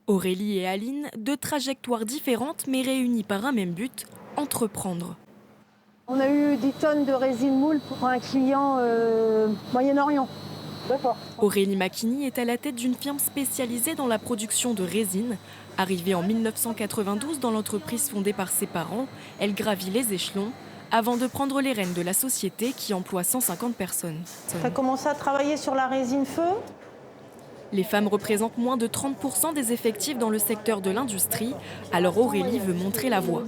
Aurélie et Aline, deux trajectoires différentes mais réunies par un même but, entreprendre. On a eu 10 tonnes de résine moule pour un client Moyen-Orient. D'accord. Aurélie Macchini est à la tête d'une firme spécialisée dans la production de résine. Arrivée en 1992 dans l'entreprise fondée par ses parents, elle gravit les échelons avant de prendre les rênes de la société qui emploie 150 personnes. Tu as commencé à travailler sur la résine feu. Les femmes représentent moins de 30% des effectifs dans le secteur de l'industrie, alors Aurélie veut montrer la voie.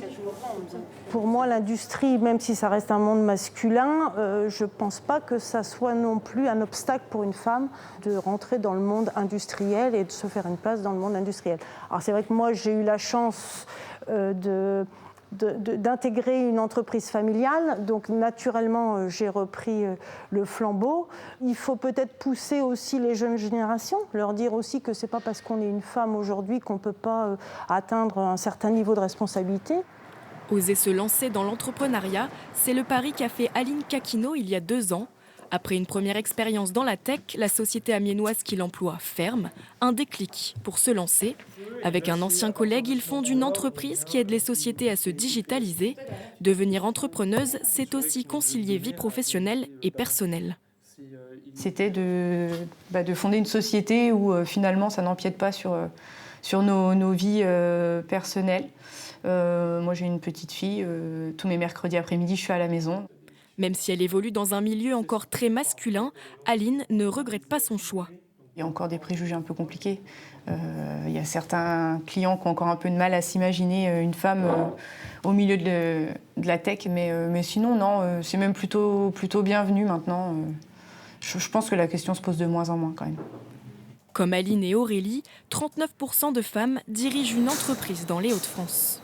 Pour moi, l'industrie, même si ça reste un monde masculin, je ne pense pas que ça soit non plus un obstacle pour une femme de rentrer dans le monde industriel et de se faire une place dans le monde industriel. Alors c'est vrai que moi, j'ai eu la chance d'intégrer une entreprise familiale, donc naturellement j'ai repris le flambeau. Il faut peut-être pousser aussi les jeunes générations, leur dire aussi que c'est pas parce qu'on est une femme aujourd'hui qu'on peut pas atteindre un certain niveau de responsabilité. Oser se lancer dans l'entrepreneuriat, c'est le pari qu'a fait Aline Kakino il y a 2 ans. Après une première expérience dans la tech, la société amiénoise qui l'emploie ferme. Un déclic pour se lancer. Avec un ancien collègue, ils fondent une entreprise qui aide les sociétés à se digitaliser. Devenir entrepreneuse, c'est aussi concilier vie professionnelle et personnelle. C'était de fonder une société où finalement ça n'empiète pas sur nos vies personnelles. Moi j'ai une petite fille, tous mes mercredis après-midi je suis à la maison. Même si elle évolue dans un milieu encore très masculin, Aline ne regrette pas son choix. Il y a encore des préjugés un peu compliqués. Il y a certains clients qui ont encore un peu de mal à s'imaginer une femme au milieu de la tech, mais sinon non, c'est même plutôt bienvenu maintenant. Je pense que la question se pose de moins en moins quand même. Comme Aline et Aurélie, 39% de femmes dirigent une entreprise dans les Hauts-de-France.